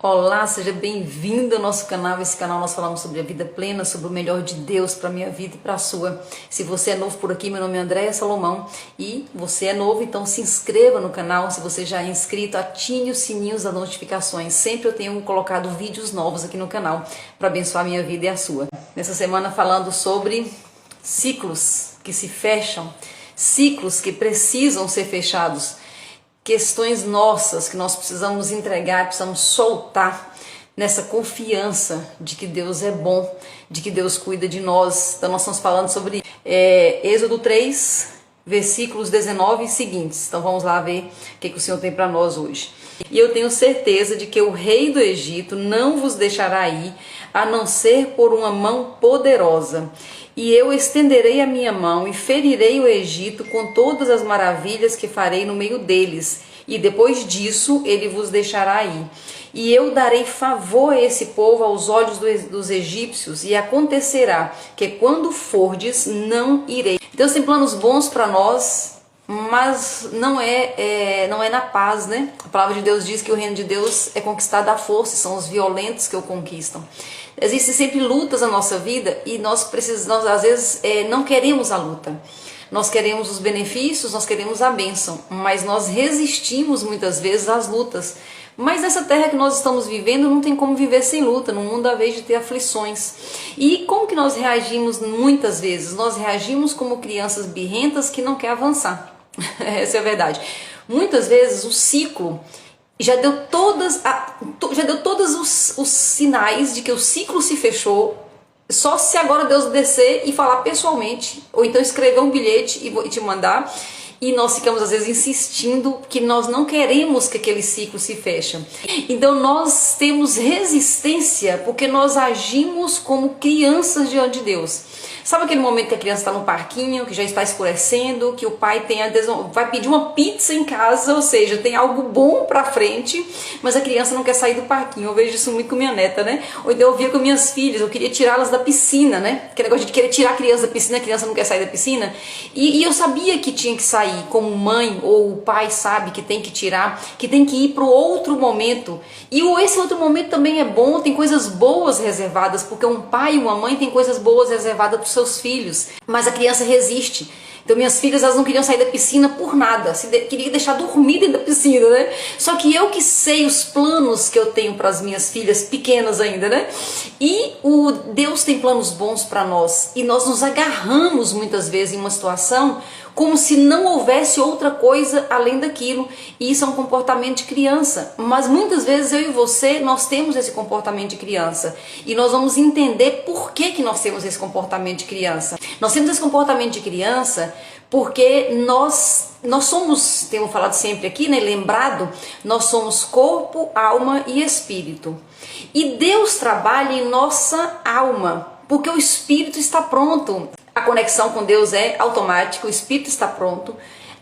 Olá, seja bem-vindo ao nosso canal. Esse canal nós falamos sobre a vida plena, sobre o melhor de Deus para a minha vida e para a sua. Se você é novo por aqui, meu nome é Andréia Salomão e você é novo, então se inscreva no canal. Se você já é inscrito, ative os sininhos das notificações. Sempre eu tenho colocado vídeos novos aqui no canal para abençoar a minha vida e a sua. Nessa semana falando sobre ciclos que se fecham, ciclos que precisam ser fechados, questões nossas que nós precisamos entregar, precisamos soltar nessa confiança de que Deus é bom, de que Deus cuida de nós. Então nós estamos falando sobre Êxodo 3, versículos 19 e seguintes. Então vamos lá ver o que o Senhor tem para nós hoje. E eu tenho certeza de que o rei do Egito não vos deixará ir, a não ser por uma mão poderosa. E eu estenderei a minha mão e ferirei o Egito com todas as maravilhas que farei no meio deles. E depois disso ele vos deixará ir. E eu darei favor a esse povo aos olhos dos egípcios, e acontecerá que quando fordes, não irei. Deus tem planos bons para nós, mas não é na paz, né? A palavra de Deus diz que o reino de Deus é conquistado à força, são os violentos que o conquistam. Existem sempre lutas na nossa vida e nós às vezes não queremos a luta. Nós queremos os benefícios, nós queremos a bênção, mas nós resistimos muitas vezes às lutas. Mas nessa terra que nós estamos vivendo não tem como viver sem luta, no mundo há vez de ter aflições. E como que nós reagimos muitas vezes? Nós reagimos como crianças birrentas que não querem avançar. Essa é a verdade. Muitas vezes o ciclo já deu todos os sinais de que o ciclo se fechou. Só se agora Deus descer e falar pessoalmente, ou então escrever um bilhete e te mandar. E nós ficamos às vezes insistindo que nós não queremos que aquele ciclo se feche. Então nós temos resistência porque nós agimos como crianças diante de Deus. Sabe aquele momento que a criança está no parquinho, que já está escurecendo, que o pai vai pedir uma pizza em casa, ou seja, tem algo bom pra frente, mas a criança não quer sair do parquinho. Eu vejo isso muito com minha neta, né? Ou então eu via com minhas filhas, eu queria tirá-las da piscina, né? Aquele negócio de querer tirar a criança da piscina, a criança não quer sair da piscina. E eu sabia que tinha que sair, como mãe ou o pai sabe que tem que tirar, que tem que ir para o outro momento. E esse outro momento também é bom, tem coisas boas reservadas, porque um pai e uma mãe tem coisas boas reservadas para os seus filhos, mas a criança resiste. Então minhas filhas, elas não queriam sair da piscina por nada, queria deixar dormir dentro da piscina, né? Só que eu que sei os planos que eu tenho para as minhas filhas pequenas ainda, né? E Deus tem planos bons para nós, e nós nos agarramos muitas vezes em uma situação como se não houvesse outra coisa além daquilo, e isso é um comportamento de criança. Mas muitas vezes eu e você, nós temos esse comportamento de criança, e nós vamos entender por que nós temos esse comportamento de criança. Nós temos esse comportamento de criança porque nós somos, temos falado sempre aqui, né, lembrado, nós somos corpo, alma e espírito. E Deus trabalha em nossa alma, porque o espírito está pronto. A conexão com Deus é automática, o espírito está pronto.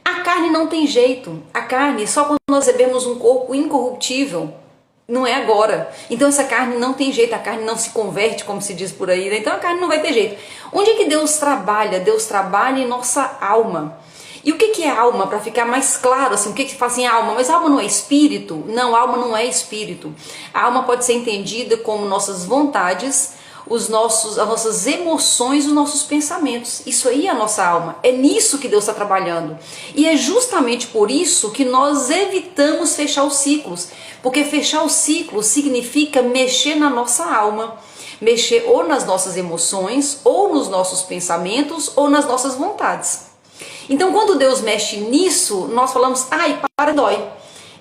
A carne não tem jeito. A carne, só quando nós recebemos um corpo incorruptível, não é agora. Então essa carne não tem jeito, a carne não se converte, como se diz por aí, né? Então a carne não vai ter jeito. Onde é que Deus trabalha? Deus trabalha em nossa alma. E o que é alma? Para ficar mais claro, assim, o que faz assim, alma? Mas alma não é espírito? Não, alma não é espírito. A alma pode ser entendida como nossas vontades, as nossas emoções, os nossos pensamentos. Isso aí é a nossa alma. É nisso que Deus está trabalhando. E é justamente por isso que nós evitamos fechar os ciclos. Porque fechar os ciclos significa mexer na nossa alma. Mexer ou nas nossas emoções, ou nos nossos pensamentos, ou nas nossas vontades. Então quando Deus mexe nisso, nós falamos, ai, para, dói.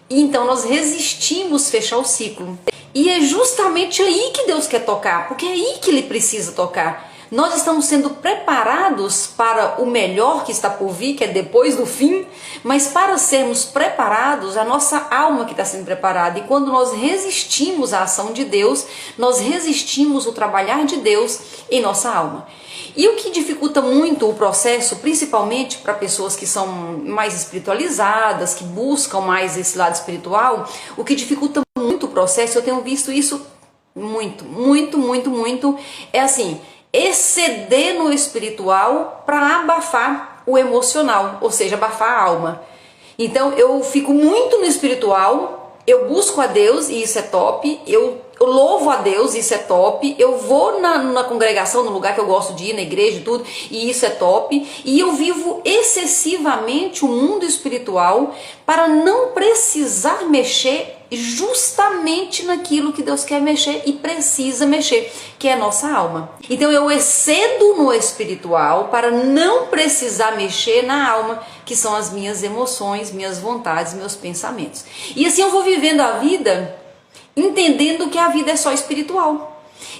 E então nós resistimos fechar o ciclo. E é justamente aí que Deus quer tocar, porque é aí que Ele precisa tocar. Nós estamos sendo preparados para o melhor que está por vir, que é depois do fim, mas para sermos preparados, a nossa alma que está sendo preparada. E quando nós resistimos à ação de Deus, nós resistimos o trabalhar de Deus em nossa alma. E o que dificulta muito o processo, principalmente para pessoas que são mais espiritualizadas, que buscam mais esse lado espiritual, o que dificulta muito o processo, eu tenho visto isso muito, é assim, exceder no espiritual para abafar o emocional, ou seja, abafar a alma. Então eu fico muito no espiritual, eu busco a Deus e isso é top, eu louvo a Deus, isso é top, eu vou na congregação, no lugar que eu gosto de ir, na igreja e tudo, e isso é top, e eu vivo excessivamente o mundo espiritual para não precisar mexer justamente naquilo que Deus quer mexer e precisa mexer, que é a nossa alma. Então eu excedo no espiritual para não precisar mexer na alma, que são as minhas emoções, minhas vontades, meus pensamentos. E assim eu vou vivendo a vida entendendo que a vida é só espiritual.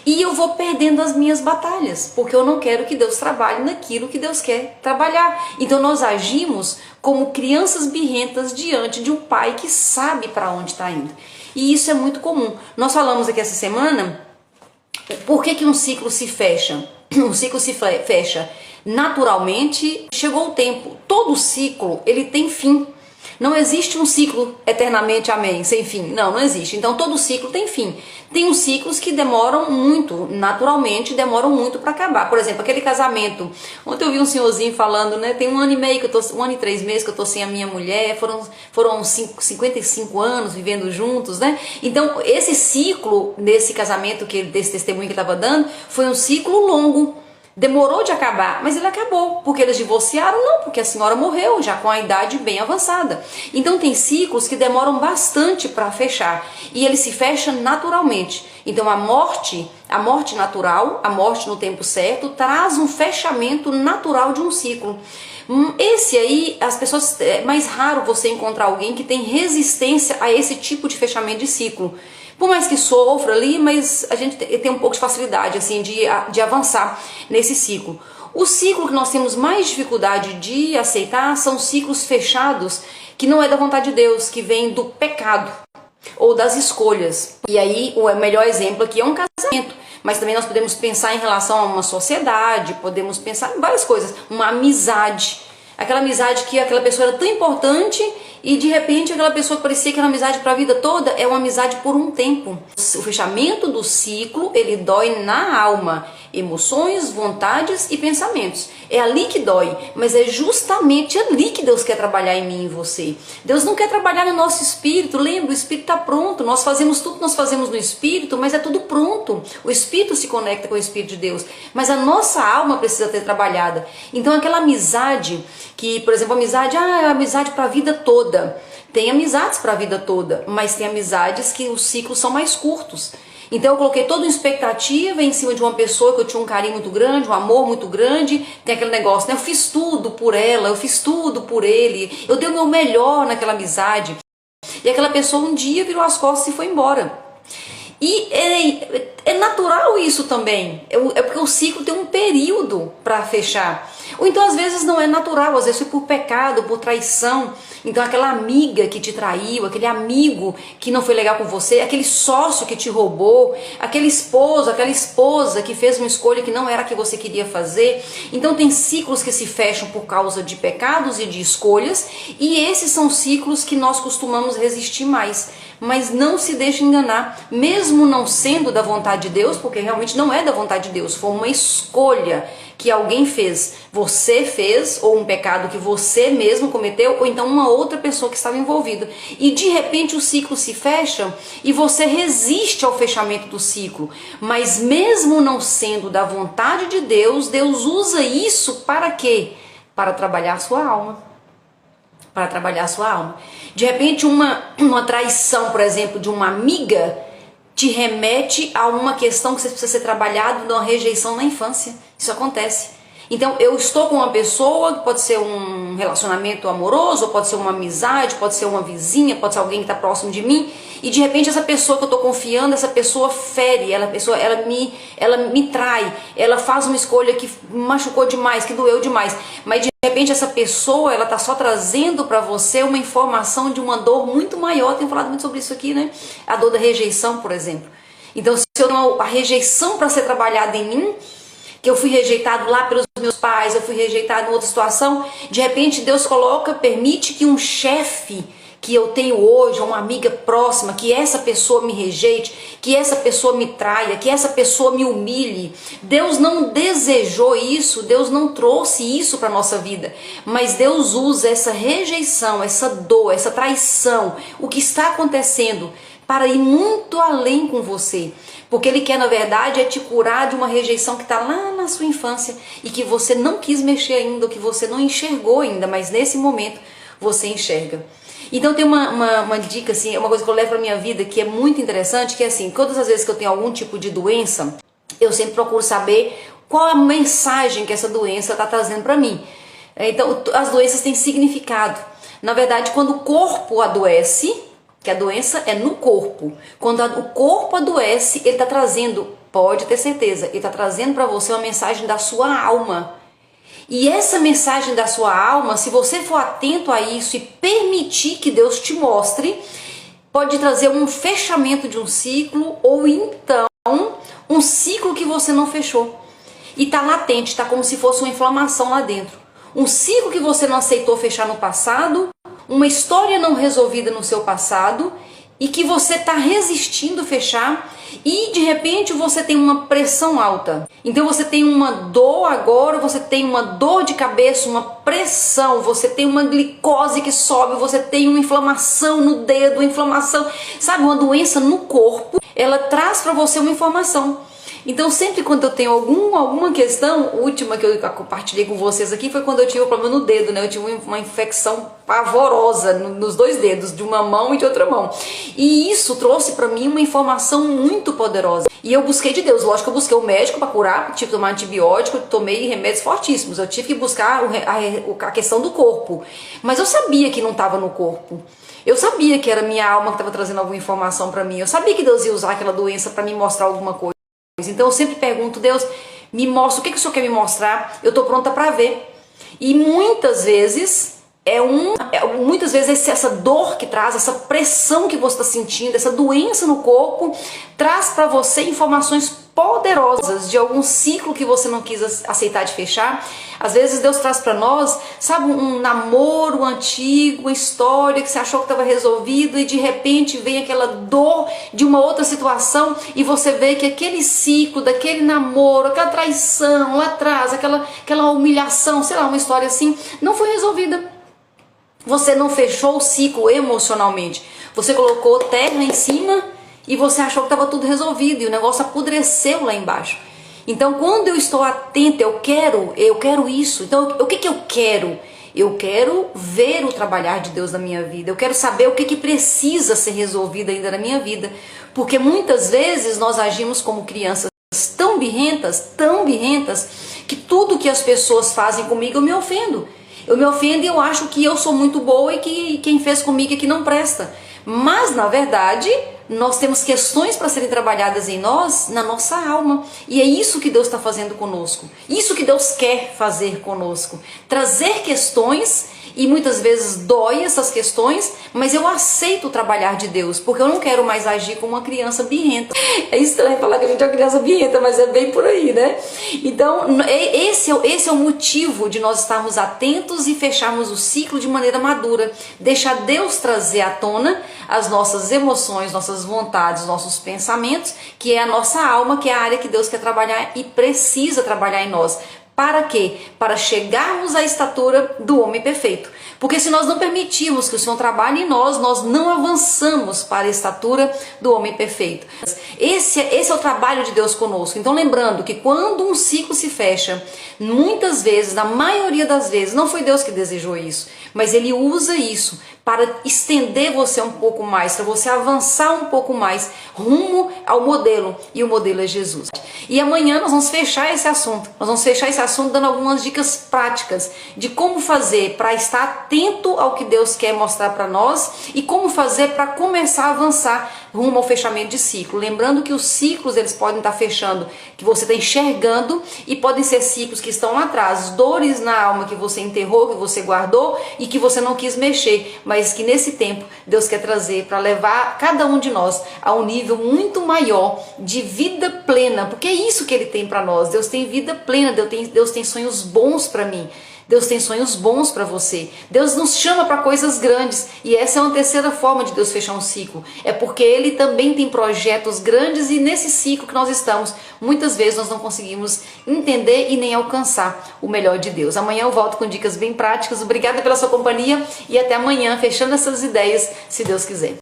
E eu vou perdendo as minhas batalhas, porque eu não quero que Deus trabalhe naquilo que Deus quer trabalhar. Então nós agimos como crianças birrentas diante de um pai que sabe para onde está indo. E isso é muito comum. Nós falamos aqui essa semana, por que um ciclo se fecha? Um ciclo se fecha naturalmente, chegou o tempo. Todo ciclo, ele tem fim. Não existe um ciclo eternamente, amém, sem fim. Não, não existe. Então todo ciclo tem fim. Tem uns ciclos que demoram muito, naturalmente demoram muito para acabar. Por exemplo, aquele casamento. Ontem eu vi um senhorzinho falando, né? Tem 1 ano e meio, 1 ano e 3 meses que eu tô sem a minha mulher. Foram 55 anos vivendo juntos, né? Então esse ciclo desse casamento, desse testemunho que ele estava dando, foi um ciclo longo. Demorou de acabar, mas ele acabou. Porque eles divorciaram? Não, porque a senhora morreu já com a idade bem avançada. Então tem ciclos que demoram bastante para fechar e ele se fecha naturalmente. Então a morte natural, a morte no tempo certo, traz um fechamento natural de um ciclo. Esse aí, as pessoas, é mais raro você encontrar alguém que tem resistência a esse tipo de fechamento de ciclo. Por mais que sofra ali, mas a gente tem um pouco de facilidade assim de avançar nesse ciclo. O ciclo que nós temos mais dificuldade de aceitar são ciclos fechados que não é da vontade de Deus, que vem do pecado ou das escolhas. E aí o melhor exemplo aqui é um casamento. Mas também nós podemos pensar em relação a uma sociedade, podemos pensar em várias coisas. Uma amizade. Aquela amizade que aquela pessoa era tão importante e de repente aquela pessoa que parecia que era uma amizade para a vida toda é uma amizade por um tempo. O fechamento do ciclo, ele dói na alma, emoções, vontades e pensamentos. É ali que dói, mas é justamente ali que Deus quer trabalhar em mim e em você. Deus não quer trabalhar no nosso espírito, lembra, o espírito está pronto, nós fazemos tudo que nós fazemos no espírito, mas é tudo pronto. O espírito se conecta com o espírito de Deus, mas a nossa alma precisa ser trabalhada. Então aquela amizade que, por exemplo, amizade, é amizade para a vida toda. Tem amizades para a vida toda, mas tem amizades que os ciclos são mais curtos. Então eu coloquei toda uma expectativa em cima de uma pessoa que eu tinha um carinho muito grande, um amor muito grande. Tem aquele negócio, né? Eu fiz tudo por ela, eu fiz tudo por ele, eu dei o meu melhor naquela amizade. E aquela pessoa um dia virou as costas e foi embora. E é natural isso também, é porque o ciclo tem um período para fechar. Ou então às vezes não é natural, às vezes foi por pecado, por traição. Então aquela amiga que te traiu, aquele amigo que não foi legal com você, aquele sócio que te roubou, aquele esposo, aquela esposa que fez uma escolha que não era a que você queria fazer. Então tem ciclos que se fecham por causa de pecados e de escolhas, e esses são ciclos que nós costumamos resistir mais. Mas não se deixe enganar, mesmo não sendo da vontade de Deus, porque realmente não é da vontade de Deus, foi uma escolha que alguém fez, você fez, ou um pecado que você mesmo cometeu, ou então uma outra pessoa que estava envolvida. E de repente o ciclo se fecha e você resiste ao fechamento do ciclo. Mas mesmo não sendo da vontade de Deus, Deus usa isso para quê? Para trabalhar a sua alma. Para trabalhar a sua alma. De repente uma traição, por exemplo, de uma amiga te remete a uma questão que precisa ser trabalhada, de uma rejeição na infância. Isso acontece. Então eu estou com uma pessoa, que pode ser um relacionamento amoroso, pode ser uma amizade, pode ser uma vizinha, pode ser alguém que está próximo de mim, e de repente essa pessoa que eu estou confiando, essa pessoa fere, ela me trai, ela faz uma escolha que machucou demais, que doeu demais, mas de repente essa pessoa, ela está só trazendo para você uma informação de uma dor muito maior. Tenho falado muito sobre isso aqui, né? A dor da rejeição, por exemplo. Então se eu tenho a rejeição para ser trabalhada em mim, que eu fui rejeitado lá pelos meus pais, eu fui rejeitado em outra situação, de repente Deus permite que um chefe que eu tenho hoje, uma amiga próxima, que essa pessoa me rejeite, que essa pessoa me traia, que essa pessoa me humilhe. Deus não desejou isso, Deus não trouxe isso para a nossa vida, mas Deus usa essa rejeição, essa dor, essa traição, o que está acontecendo, para ir muito além com você. Porque Ele quer, na verdade, é te curar de uma rejeição que está lá na sua infância e que você não quis mexer ainda, ou que você não enxergou ainda, mas nesse momento você enxerga. Então tem uma dica, assim, uma coisa que eu levo para minha vida que é muito interessante, que é assim, todas as vezes que eu tenho algum tipo de doença, eu sempre procuro saber qual a mensagem que essa doença está trazendo para mim. Então, as doenças têm significado. Na verdade, quando o corpo adoece, que a doença é no corpo. Quando o corpo adoece, ele está trazendo, pode ter certeza, ele está trazendo para você uma mensagem da sua alma. E essa mensagem da sua alma, se você for atento a isso e permitir que Deus te mostre, pode trazer um fechamento de um ciclo, ou então um ciclo que você não fechou. E está latente, está como se fosse uma inflamação lá dentro. Um ciclo que você não aceitou fechar no passado, uma história não resolvida no seu passado e que você está resistindo fechar, e de repente você tem uma pressão alta. Então você tem uma dor agora, você tem uma dor de cabeça, uma pressão, você tem uma glicose que sobe, você tem uma inflamação no dedo, uma inflamação, sabe, uma doença no corpo, ela traz para você uma informação. Então sempre quando eu tenho alguma questão, última que eu compartilhei com vocês aqui foi quando eu tive um problema no dedo, né? Eu tive uma infecção pavorosa nos dois dedos, de uma mão e de outra mão. E isso trouxe para mim uma informação muito poderosa. E eu busquei de Deus, lógico que eu busquei o médico para curar, tive que tomar antibiótico, tomei remédios fortíssimos, eu tive que buscar a questão do corpo. Mas eu sabia que não estava no corpo. Eu sabia que era minha alma que estava trazendo alguma informação para mim. Eu sabia que Deus ia usar aquela doença para me mostrar alguma coisa. Então eu sempre pergunto, Deus, me mostra, o que o Senhor quer me mostrar? Eu estou pronta para ver. E muitas vezes essa dor que traz, essa pressão que você está sentindo, essa doença no corpo, traz para você informações poderosas de algum ciclo que você não quis aceitar de fechar. Às vezes Deus traz para nós, sabe, um namoro antigo, uma história que você achou que estava resolvido e de repente vem aquela dor de uma outra situação e você vê que aquele ciclo, daquele namoro, aquela traição lá atrás, aquela humilhação, sei lá, uma história assim, não foi resolvida. Você não fechou o ciclo emocionalmente. Você colocou terra em cima e você achou que estava tudo resolvido e o negócio apodreceu lá embaixo. Então, quando eu estou atenta, eu quero isso. Então, o que eu quero? Eu quero ver o trabalhar de Deus na minha vida. Eu quero saber o que precisa ser resolvido ainda na minha vida. Porque muitas vezes nós agimos como crianças tão birrentas, que tudo que as pessoas fazem comigo eu me ofendo. Eu me ofendo e eu acho que eu sou muito boa e que quem fez comigo é que não presta. Mas, na verdade, nós temos questões para serem trabalhadas em nós, na nossa alma. E é isso que Deus está fazendo conosco. Isso que Deus quer fazer conosco. Trazer questões, e muitas vezes dói essas questões, mas eu aceito o trabalhar de Deus, porque eu não quero mais agir como uma criança birrenta. É estranho falar que a gente é uma criança birrenta, mas é bem por aí, né? Então, esse é o motivo de nós estarmos atentos e fecharmos o ciclo de maneira madura. Deixar Deus trazer à tona as nossas emoções, nossas vontades, nossos pensamentos, que é a nossa alma, que é a área que Deus quer trabalhar e precisa trabalhar em nós. Para quê? Para chegarmos à estatura do homem perfeito. Porque se nós não permitirmos que o Senhor trabalhe em nós, nós não avançamos para a estatura do homem perfeito. Esse é o trabalho de Deus conosco. Então lembrando que quando um ciclo se fecha, muitas vezes, na maioria das vezes, não foi Deus que desejou isso, mas Ele usa isso para estender você um pouco mais, para você avançar um pouco mais rumo ao modelo, e o modelo é Jesus. E amanhã nós vamos fechar esse assunto. Nós vamos fechar esse assunto dando algumas dicas práticas de como fazer para estar atento ao que Deus quer mostrar para nós e como fazer para começar a avançar rumo ao fechamento de ciclo. Lembrando que os ciclos eles podem estar fechando, que você está enxergando, e podem ser ciclos que estão lá atrás, dores na alma que você enterrou, que você guardou e que você não quis mexer, mas que nesse tempo Deus quer trazer para levar cada um de nós a um nível muito maior de vida plena, porque é isso que Ele tem para nós. Deus tem vida plena, Deus tem sonhos bons para mim. Deus tem sonhos bons para você. Deus nos chama para coisas grandes. E essa é uma terceira forma de Deus fechar um ciclo. É porque Ele também tem projetos grandes e nesse ciclo que nós estamos, muitas vezes nós não conseguimos entender e nem alcançar o melhor de Deus. Amanhã eu volto com dicas bem práticas. Obrigada pela sua companhia e até amanhã, fechando essas ideias, se Deus quiser.